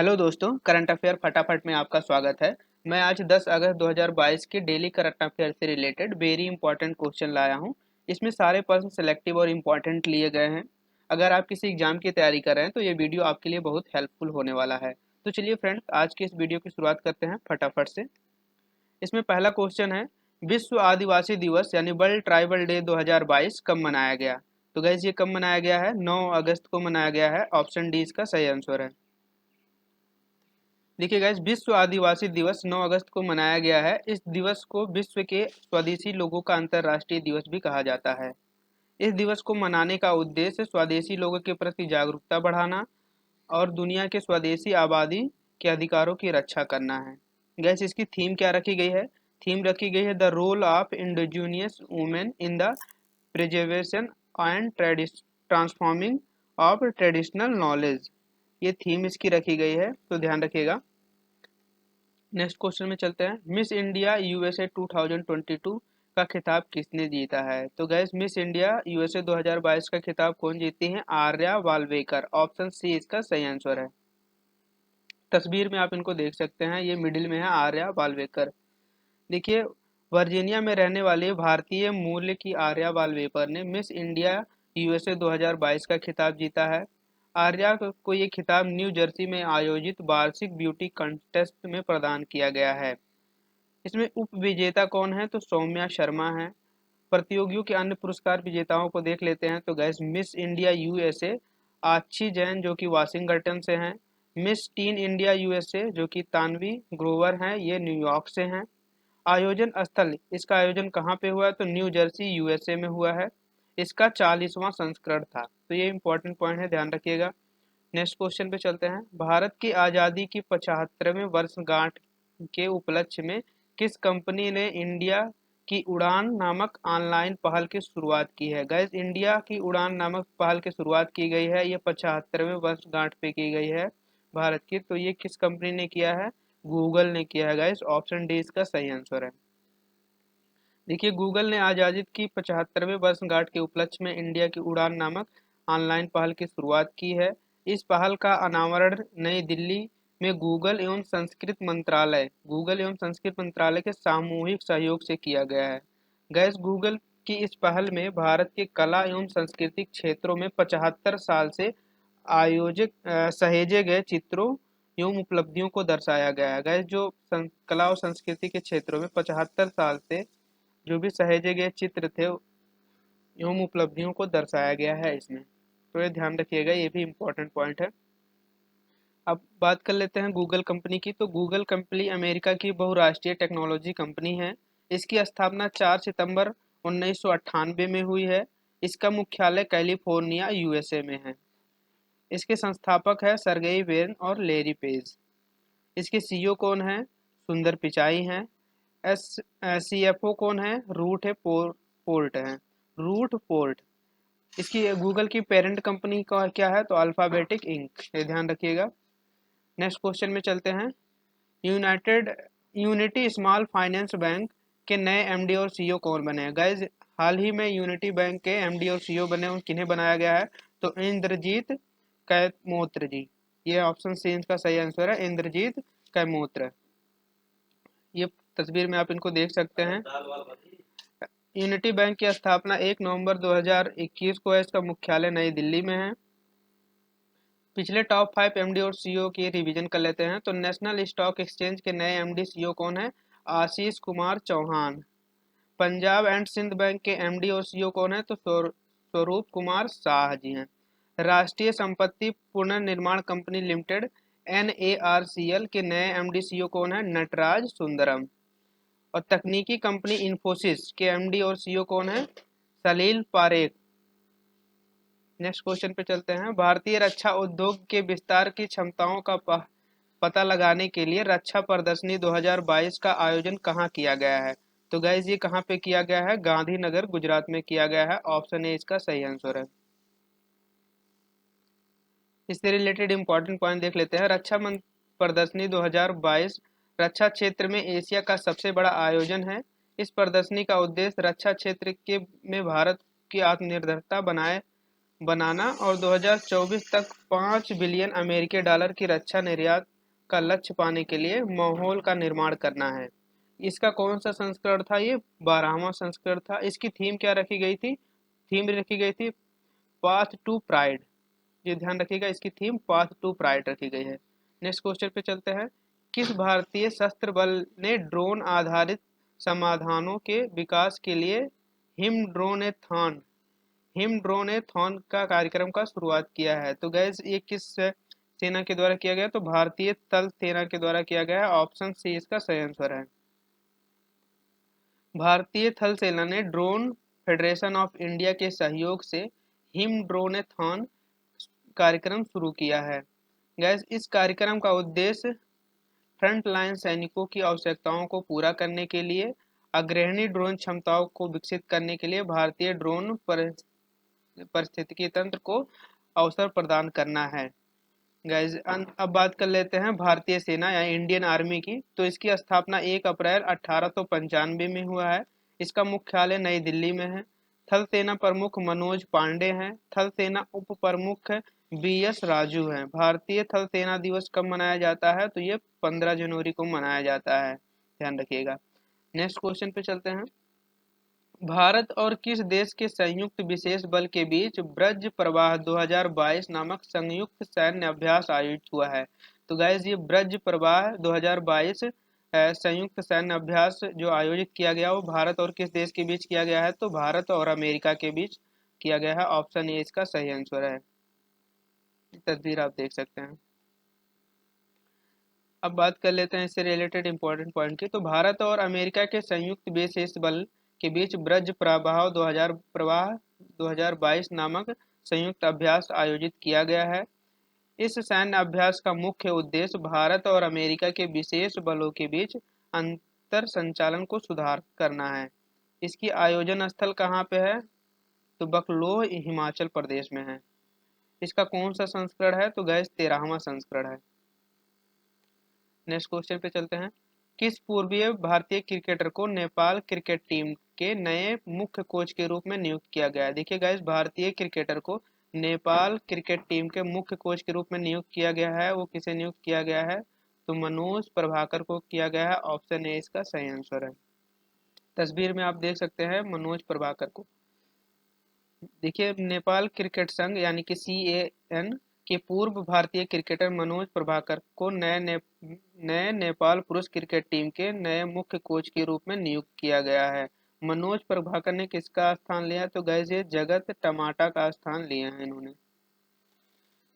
Hello दोस्तों, current affair फटाफट में आपका स्वागत है। मैं आज 10 अगस्त 2022 के डेली करंट अफेयर से रिलेटेड वेरी इंपॉर्टेंट क्वेश्चन लाया हूं। इसमें सारे प्रश्न सेलेक्टिव और इम्पॉर्टेंट लिए गए हैं। अगर आप किसी एग्जाम की तैयारी कर रहे हैं तो ये वीडियो आपके लिए बहुत हेल्पफुल होने वाला है। तो चलिए फ्रेंड्स, आज की इस वीडियो की शुरुआत करते हैं फटाफट से। इसमें पहला क्वेश्चन है, विश्व आदिवासी दिवस यानी वर्ल्ड ट्राइबल डे 2022 कब मनाया गया? तो गैस ये कब मनाया गया है? 9 अगस्त को मनाया गया है। ऑप्शन डी इसका सही आंसर है। देखिए गाइस, विश्व आदिवासी दिवस 9 अगस्त को मनाया गया है। इस दिवस को विश्व के स्वदेशी लोगों का अंतर्राष्ट्रीय दिवस भी कहा जाता है। इस दिवस को मनाने का उद्देश्य स्वदेशी लोगों के प्रति जागरूकता बढ़ाना और दुनिया के स्वदेशी आबादी के अधिकारों की रक्षा करना है। गैस इसकी थीम क्या रखी गई है? थीम रखी गई है the role of indigenous women in the preservation and transforming of traditional knowledge. ये थीम इसकी रखी गई है, तो ध्यान रखिएगा। नेक्स्ट क्वेश्चन में चलते हैं। मिस इंडिया यूएसए 2022 का खिताब किसने जीता है? तो गैस मिस इंडिया यूएसए 2022 का खिताब कौन जीती है? आर्या वाल्वेकर। ऑप्शन सी इसका सही आंसर है। तस्वीर में आप इनको देख सकते हैं, ये मिडिल में है आर्या वाल्वेकर। देखिए, वर्जीनिया में रहने वाले भारतीय मूल की आर्या वाल्वेकर ने मिस इंडिया यूएसए 2022 का खिताब जीता है। आर्या को ये खिताब न्यू जर्सी में आयोजित वार्षिक ब्यूटी कंटेस्ट में प्रदान किया गया है। इसमें उप विजेता कौन है? तो सौम्या शर्मा है। प्रतियोगियों के अन्य पुरस्कार विजेताओं को देख लेते हैं। तो गैस मिस इंडिया यूएसए आच्छी जैन जो कि वाशिंगटन से हैं। मिस टीन इंडिया यूएसए जो कि तानवी ग्रोवर हैं, ये न्यूयॉर्क से हैं। आयोजन स्थल, इसका आयोजन कहाँ पे हुआ है? तो न्यू जर्सी यूएसए में हुआ है। इसका 40वां संस्करण था। तो ये इंपॉर्टेंट पॉइंट है, ध्यान रखिएगा। नेक्स्ट क्वेश्चन पे चलते हैं। भारत की आज़ादी की 75वें वर्षगांठ के उपलक्ष्य में किस कंपनी ने इंडिया की उड़ान नामक ऑनलाइन पहल की शुरुआत की है? गैस इंडिया की उड़ान नामक पहल की शुरुआत की गई है, ये 75वें वर्षगांठ पे की गई है भारत की। तो ये किस कंपनी ने किया है? गूगल ने किया है गाइस। ऑप्शन डी इसका सही आंसर है। देखिए, गूगल ने आज़ादी की 75वें वर्षगांठ के उपलक्ष्य में इंडिया की उड़ान नामक ऑनलाइन पहल की शुरुआत की है। इस पहल का अनावरण नई दिल्ली में गूगल एवं संस्कृत मंत्रालय के सामूहिक सहयोग से किया गया है। गैस गूगल की इस पहल में भारत के कला एवं सांस्कृतिक क्षेत्रों में 75 साल से आयोजित सहेजे गए चित्रों एवं उपलब्धियों को दर्शाया गया है। गैस जो कला और संस्कृति के क्षेत्रों में 75 साल से जो भी सहेजे गए चित्र थे एवं उपलब्धियों को दर्शाया गया है इसमें। तो ये ध्यान रखिएगा, ये भी इम्पोर्टेंट पॉइंट है। अब बात कर लेते हैं गूगल कंपनी की। तो गूगल कंपनी अमेरिका की बहुराष्ट्रीय टेक्नोलॉजी कंपनी है। इसकी स्थापना 4 सितंबर 1998 में हुई है। इसका मुख्यालय कैलिफोर्निया यूएसए में है। इसके संस्थापक है सरगेई वेन और लेरी पेज। इसके सीईओ कौन है? सुंदर पिचाई हैं। एस सीएफओ कौन है? पोर्ट है रूट पोर्ट। इसकी गूगल की पेरेंट कंपनी का क्या है? तो अल्फाबेटिक इंक। ये ध्यान रखिएगा। नेक्स्ट क्वेश्चन में चलते हैं। United unity small finance bank के नए एमडी और सीईओ कौन बने हैं? गाइज हाल ही में यूनिटी बैंक के एमडी और सीईओ बने, उन किन्हें बनाया गया है? तो इंद्रजीत कैमोत्र जी। ये ऑप्शन सी इसका सही आंसर है, इंद्रजीत कैमोत्र। ये तस्वीर में आप इनको देख सकते हैं। यूनिटी बैंक की स्थापना 1 नवंबर 2021 को है। इसका मुख्यालय नई दिल्ली में है। पिछले टॉप 5 एमडी और सीईओ की रिवीजन कर लेते हैं। तो नेशनल स्टॉक एक्सचेंज के नए एमडी सीईओ कौन है? आशीष कुमार चौहान। पंजाब एंड सिंध बैंक के एमडी और सीईओ कौन है? तो स्वरूप कुमार शाह जी हैं। राष्ट्रीय संपत्ति पुनर्निर्माण कंपनी लिमिटेड NARCL के नए एमडी सीईओ कौन है? नटराज सुंदरम। और तकनीकी कंपनी इन्फोसिस के एमडी और सीईओ कौन है? सलील पारेख। नेक्स्ट क्वेश्चन पे चलते हैं। भारतीय रक्षा उद्योग के विस्तार की क्षमताओं का पता लगाने के लिए रक्षा प्रदर्शनी 2022 का आयोजन कहाँ किया गया है? तो गाइज ये कहाँ पे किया गया है? गांधीनगर गुजरात में किया गया है। ऑप्शन ए इसका सही आंसर है। इससे रिलेटेड इंपॉर्टेंट पॉइंट देख लेते हैं। प्रदर्शनी 2022 रक्षा क्षेत्र में एशिया का सबसे बड़ा आयोजन है। इस प्रदर्शनी का उद्देश्य रक्षा क्षेत्र के में भारत की आत्मनिर्भरता बनाए बनाना और 2024 तक 5 बिलियन अमेरिकी डॉलर की रक्षा निर्यात का लक्ष्य पाने के लिए माहौल का निर्माण करना है। इसका कौन सा संस्करण था? ये 12वां संस्करण था। इसकी थीम क्या रखी गई थी? थीम रखी गई थी पाथ टू प्राइड। ये ध्यान रखिएगा, इसकी थीम पाथ टू प्राइड रखी गई है। नेक्स्ट क्वेश्चन पे चलते हैं। किस भारतीय सशस्त्र बल ने ड्रोन आधारित समाधानों के विकास के लिए हिमड्रोनेथॉन हिमड्रोनेथॉन का कार्यक्रम का शुरुआत किया है? तो गैस ये किस सेना के द्वारा किया गया? तो भारतीय थल सेना के द्वारा किया गया है। ऑप्शन सी इसका सही आंसर है। भारतीय थल सेना ने ड्रोन फेडरेशन ऑफ इंडिया के सहयोग से हिमड्रोनेथॉन कार्यक्रम शुरू किया है। गैस इस कार्यक्रम का उद्देश्य फ्रंट लाइन सैनिकों की आवश्यकताओं को पूरा करने के लिए अग्रणी ड्रोन क्षमताओं को विकसित करने के लिए भारतीय ड्रोन पारिस्थितिकी तंत्र को अवसर प्रदान करना है। गैस अब बात कर लेते हैं भारतीय सेना या इंडियन आर्मी की। तो इसकी स्थापना 1 अप्रैल 1895 में हुआ है। इसका मुख्यालय नई दिल्ली में है। थल सेना प्रमुख मनोज पांडे हैं। थल सेना उप प्रमुख बी एस राजू हैं। भारतीय थल सेना दिवस कब मनाया जाता है? तो ये 15 जनवरी को मनाया जाता है, ध्यान रखिएगा। नेक्स्ट क्वेश्चन पे चलते हैं। भारत और किस देश के संयुक्त विशेष बल के बीच ब्रज प्रवाह 2022 नामक संयुक्त सैन्य अभ्यास आयोजित हुआ है? तो गाइस ये ब्रज प्रवाह 2022 संयुक्त सैन्य अभ्यास जो आयोजित किया गया वो भारत और किस देश के बीच किया गया है? तो भारत और अमेरिका के बीच किया गया है। ऑप्शन ए इसका सही आंसर है। तस्वीर आप देख सकते हैं। अब बात कर लेते हैं इससे रिलेटेड इंपॉर्टेंट पॉइंट की। तो भारत और अमेरिका के संयुक्त विशेष बल के बीच ब्रज प्रवाह 2022 नामक संयुक्त अभ्यास आयोजित किया गया है। इस सैन्य अभ्यास का मुख्य उद्देश्य भारत और अमेरिका के विशेष बलों के बीच अंतर संचालन को सुधार करना है। इसकी आयोजन स्थल कहाँ पे है? तो बकलोह हिमाचल प्रदेश में है। इसका कौन सा संस्करण है? तो गैस 13वां संस्करण है। नेक्स्ट क्वेश्चन पे चलते हैं। किस पूर्वीय भारतीय क्रिकेटर को नेपाल क्रिकेट टीम के नए मुख्य कोच के रूप में नियुक्त किया गया है? देखिए गाइस, भारतीय क्रिकेटर को नेपाल क्रिकेट टीम के मुख्य कोच के रूप में नियुक्त किया गया है। वो किसे नियुक्त किया गया है? तो मनोज प्रभाकर को किया गया है। ऑप्शन ए इसका सही आंसर है। तस्वीर में आप देख सकते हैं मनोज प्रभाकर को। देखिए, नेपाल क्रिकेट संघ यानी कि CAN के पूर्व भारतीय क्रिकेटर मनोज प्रभाकर को नए नेपाल पुरुष क्रिकेट टीम के नए मुख्य कोच के रूप में नियुक्त किया गया है। मनोज प्रभाकर ने किसका स्थान लिया? तो गैस ये जगत टमाटा का स्थान लिया है इन्होंने।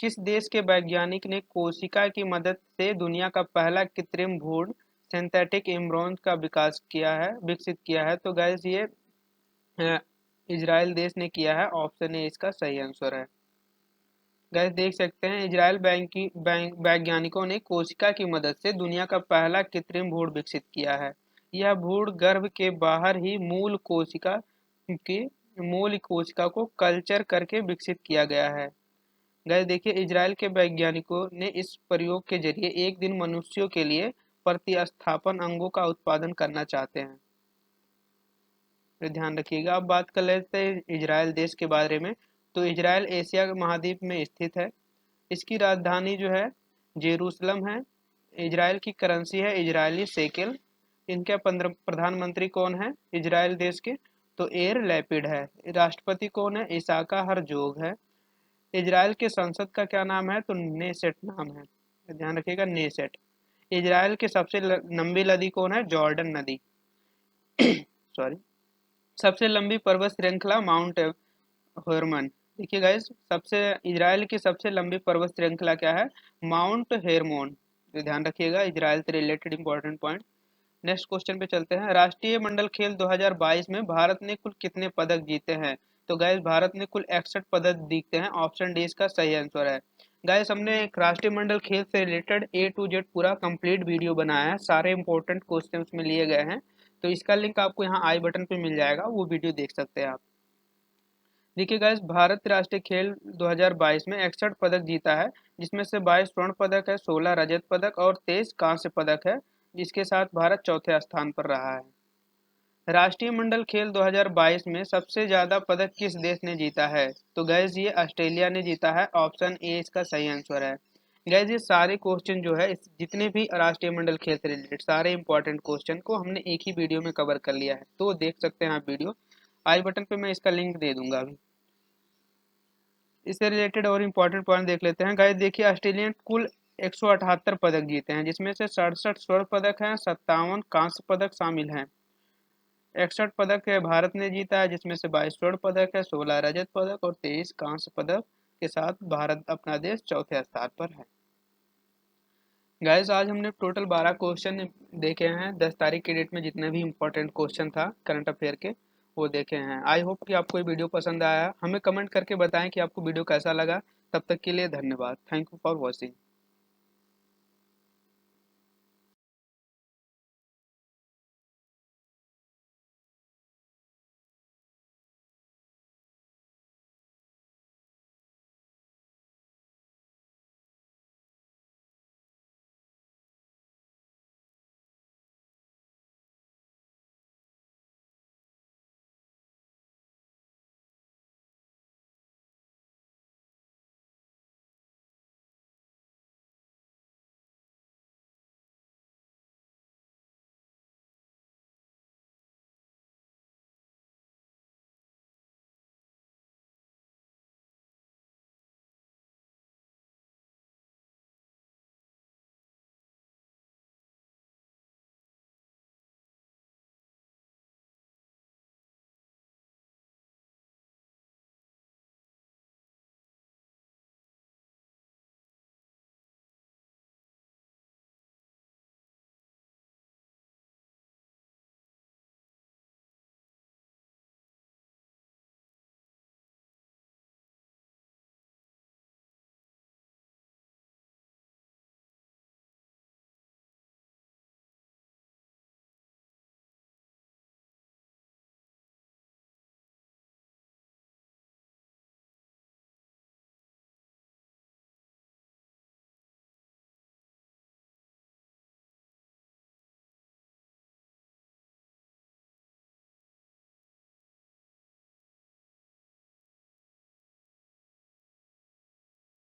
किस देश के वैज्ञानिक ने कोशिका की मदद से दुनिया का पहला कृत्रिम भ्रूण सिंथेटिक एम्ब्रियो का विकसित किया है? तो गैस ये इजराइल देश ने किया है। ऑप्शन ए इसका सही आंसर है। गैस देख सकते हैं, इजराइल वैज्ञानिकों ने कोशिका की मदद से दुनिया का पहला कृत्रिम भ्रूण विकसित किया है। यह भ्रूण गर्भ के बाहर ही की मूल कोशिका को कल्चर करके विकसित किया गया है। गैस देखिए, इजराइल के वैज्ञानिकों ने इस प्रयोग के जरिए एक दिन मनुष्यों के लिए प्रतिस्थापन अंगों का उत्पादन करना चाहते हैं। तो ध्यान रखिएगा। अब बात कर लेते हैं इजराइल देश के बारे में। तो इजराइल एशिया महाद्वीप में स्थित है। इसकी राजधानी जो है जेरूसलम है। इजराइल की करेंसी है इजरायली शेकेल। इनके प्रधानमंत्री कौन है इजराइल देश के? तो एयर लैपिड है। राष्ट्रपति कौन है? इसाका हरजोग है। इजराइल के संसद का क्या नाम है? तो नेसेट नाम है। ध्यान रखिएगा, नेसेट। इजराइल की सबसे लंबी नदी कौन है? जॉर्डन नदी। सॉरी। सबसे लंबी पर्वत श्रृंखला माउंट हर्मन। देखिए गाइस, सबसे इजराइल की सबसे लंबी पर्वत श्रृंखला क्या है? Mount Hermon. तो ध्यान रखिएगा, इजराइल से related important point. Next question पे चलते हैं। राष्ट्रीय मंडल खेल 2022 में भारत ने कुल कितने पदक जीते हैं? तो गाइस भारत ने कुल 61 पदक जीते हैं। ऑप्शन डी इसका सही आंसर है। गाइस हमने एक राष्ट्रीय मंडल खेल से रिलेटेड A to Z पूरा कंप्लीट वीडियो बनाया है। सारे इंपॉर्टेंट क्वेश्चन में लिए गए हैं। तो इसका लिंक आपको यहाँ आई बटन पे मिल जाएगा, वो वीडियो देख सकते हैं आप। देखिए गाइस, भारत राष्ट्रीय खेल 2022 में 61 पदक जीता है, जिसमें से 22 स्वर्ण पदक है, 16 रजत पदक और 23 कांस्य पदक है, जिसके साथ भारत चौथे स्थान पर रहा है। राष्ट्रीय मंडल खेल 2022 में सबसे ज्यादा पदक किस देश ने जीता है? तो गैस ये ऑस्ट्रेलिया ने जीता है। ऑप्शन ए इसका सही आंसर है। गैस ये सारे क्वेश्चन जो है जितने भी राष्ट्रीय मंडल खेल से रिलेटेड सारे इंपॉर्टेंट क्वेश्चन को हमने एक ही वीडियो में कवर कर लिया है, तो देख सकते हैं आप वीडियो। आई बटन पे मैं इसका लिंक दे दूंगा अभी। इससे रिलेटेड और इम्पोर्टेंट पॉइंट देख लेते हैं। गाइस देखिए, ऑस्ट्रेलियन कुल 178 पदक जीते हैं, जिसमें से 67 स्वर्ण पदक हैं, 57 कांस्य पदक शामिल हैं। 61 पदक है भारत ने जीता है, जिसमें से 22 स्वर्ण पदक है, 16 रजत पदक और 23 कांस्य पदक के साथ भारत अपना देश चौथे स्थान पर है। गाइस आज हमने टोटल 12 क्वेश्चन देखे हैं। 10 तारीख की डेट में जितने भी इम्पोर्टेंट क्वेश्चन था करंट अफेयर के वो देखे हैं। आई होप कि आपको ये वीडियो पसंद आया। हमें कमेंट करके बताएं कि आपको वीडियो कैसा लगा। तब तक के लिए धन्यवाद। Thank you for watching.